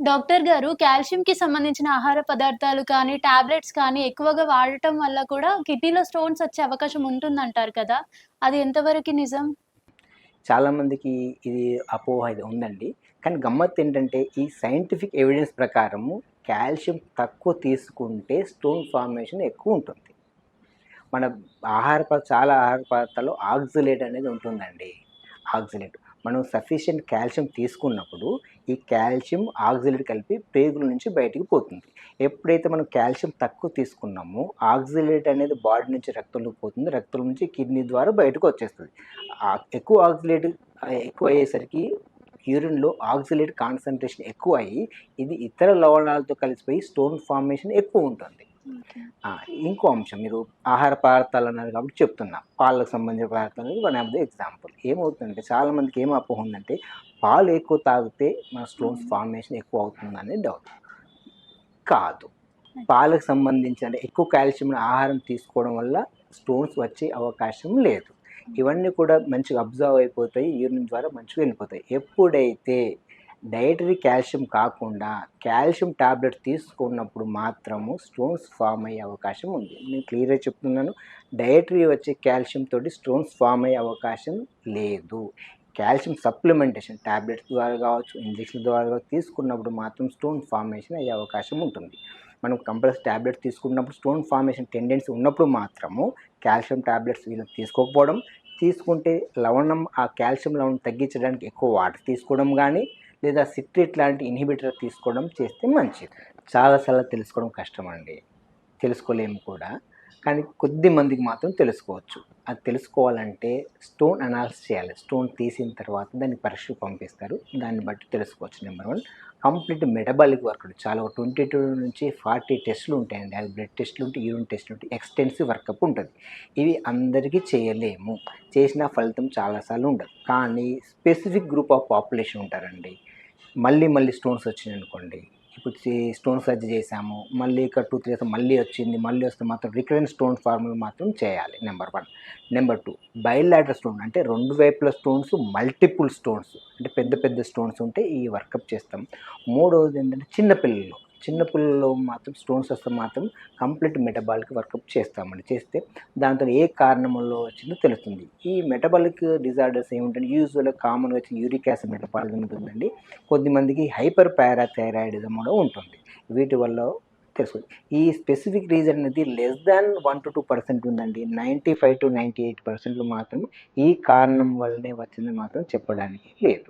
Doctor గారు కాల్షియంకి సంబంధించిన ఆహార పదార్థాలు కానీ, టాబ్లెట్స్ కానీ ఎక్కువగా వాడటం వల్ల కూడా కిడ్నీలో స్టోన్స్ వచ్చే అవకాశం ఉంటుందంటారు కదా! అది ఎంతవరకి నిజం? చాలామందికి ఇది అపోహ ఇది ఉందండి. కానీ గమ్మత్తేంటంటే ఈ సైంటిఫిక్ ఎవిడెన్స్ ప్రకారము కాల్షియం తక్కువ తీసుకుంటే స్టోన్ ఫార్మేషన్ ఎక్కువుంటుంది. మన చాలా ఆహార పదార్థాల్లో ఆక్సలేట్ అనేది ఉంటుందండి. ఆక్సలేట్. మనం సఫిషియెంట్ కాల్షియం తీసుకున్నప్పుడు ఈ కాల్షియం, ఆక్సలేట్ కలిపి పేగుల నుంచి బయటికి పోతుంది. ఎప్పుడైతే మనం కాల్షియం తక్కువ తీసుకున్నామో ఆక్సలేట్ అనేది బాడీ నుంచి రక్తంలోకి పోతుంది. రక్తం నుంచి కిడ్నీ ద్వారా బయటకొచ్చేస్తది. ఎక్కువ ఆక్సలేట్ ఎక్కువయ్యేసరికి యూరిన్‌లో ఆక్సలేట్ కాన్సంట్రేషన్ ఎక్కువయ్యి ఇది ఇతర లవణాలతో కలిసిపోయి స్టోన్ ఫార్మేషన్ ఎక్కువుంటుంది. ఓకే. ఆ! ఇంకో అంశం మీరు ఆహార పదార్థాలన్నారు కాబట్టి చెప్తున్నా. పాలకు సంబంధించిన పదార్థాలు వన్ ఆఫ్ ది ఎగ్జాంపుల్. ఏమవుతుందంటే చాలామందికి ఏం అపోహ ఉందంటే పాలు ఎక్కువ తాగితే మన స్టోన్స్ హ్మ్. ఫార్మేషన్ ఎక్కువ అవుతుందనే డౌట్. కాదు. పాలకు సంబంధించి అంటే ఎక్కువ కాల్షియం ఉన్న ఆహారం తీసుకోవడం వల్ల స్టోన్స్ వచ్చే అవకాశం లేదు. ఇవన్నీ కూడా మంచిగా అబ్జర్వ్ అయిపోతాయి. యూరిన్ ద్వారా మంచిగా వెళ్ళిపోతాయి. ఎప్పుడైతే డైటరీ కాల్షియం కాకుండా కాల్షియం టాబ్లెట్ తీసుకున్నప్పుడు మాత్రము స్టోన్స్ ఫార్మ్ అయ్యే అవకాశం ఉంది. నేను క్లియర్‌గా చెప్తున్నాను. డైటరీ వచ్చే కాల్షియం తోటి స్టోన్స్ ఫార్మ్ అయ్యే అవకాశం లేదు. కాల్షియం సప్లిమెంటేషన్ టాబ్లెట్స్ ద్వారా కావచ్చు, ఇంజెక్షన్ ద్వారా కావచ్చు తీసుకున్నప్పుడు మాత్రం స్టోన్ ఫార్మేషన్ అయ్యే అవకాశం ఉంటుంది. మనం కంపల్సరీ టాబ్లెట్స్ తీసుకున్నప్పుడు స్టోన్ ఫార్మేషన్ టెండెన్సీ ఉన్నప్పుడు మాత్రము కాల్షియం టాబ్లెట్స్ వీళ్ళకి తీసుకోకపోవడం, తీసుకుంటే లవణం ఆ కాల్షియం లవణం తగ్గించడానికి ఎక్కువ వాటర్ తీసుకోవడం గానీ, లేదా సిట్రేట్ లాంటి ఇన్హిబిటర్ తీసుకోవడం చేస్తే మంచిది. చాలా సార్లు తెలుసుకోవడం కష్టమండి. తెలుసుకోలేము కూడా. కానీ కొద్ది మందికి మాత్రం తెలుసుకోవచ్చు. అది తెలుసుకోవాలంటే స్టోన్ అనాలిసిస్ చేయాలి. స్టోన్ తీసిన తర్వాత దాన్ని పరీక్షకు పంపిస్తారు. దాన్ని బట్టి తెలుసుకోవచ్చు. నెంబర్ 1 కంప్లీట్ మెటబాలిక్ వర్కౌట్ చాలా 22-40 టెస్టులు ఉంటాయండి. అది బ్లడ్ టెస్టులు ఉంటాయి, యూరిన్ టెస్టులు ఉంటాయి, ఎక్స్‌టెన్సివ్ వర్కప్ ఉంటది. ఇవి అందరికీ చేయలేము. చేసిన ఫలితం చాలా సార్లు ఉండదు. కానీ స్పెసిఫిక్ గ్రూప్ ఆఫ్ పాపులేషన్ ఉంటారండి. మళ్ళీ మళ్ళీ స్టోన్స్ వచ్చినాయనుకోండి. ఇప్పుడు స్టోన్ సర్జరీ చేశాము. మళ్ళీ ఒక 2, 3 డేస్ మళ్ళీ వచ్చింది. మళ్ళీ వస్తే మాత్రం రికరెంట్ స్టోన్ ఫార్ములా మాత్రం చేయాలి. నెంబర్ 1. నెంబర్ 2 బైలాటరల్ స్టోన్ అంటే 2 వైపుల స్టోన్స్, మల్టిపుల్ స్టోన్స్ అంటే పెద్ద పెద్ద స్టోన్స్ ఉంటే ఈ వర్కప్ చేస్తాం. మూడవది ఏంటంటే చిన్న పిల్లల్లో మాత్రం స్టోన్స్ వస్తే మాత్రం కంప్లీట్ మెటబాలిక్ వర్కప్ చేస్తామండి. చేస్తే దాంతో ఏ కారణం వల్ల వచ్చిందో తెలుస్తుంది. ఈ మెటబాలిక్ డిజార్డర్స్ ఏమిటంటే యూజువల్‌గా కామన్‌గా వచ్చే యూరిక్ యాసిడ్ మెటబాలిజం ఉంటుందండి. కొద్దిమందికి హైపర్ పారాథైరాయిడిజం కూడా ఉంటుంది. వీటి వల్ల తెలుస్తుంది. ఈ స్పెసిఫిక్ రీజన్ అనేది లెస్ దాన్ 1-2% ఉందండి. 95-98% మాత్రం ఈ కారణం వల్లనే వచ్చిందని మాత్రం చెప్పడానికి లేదు.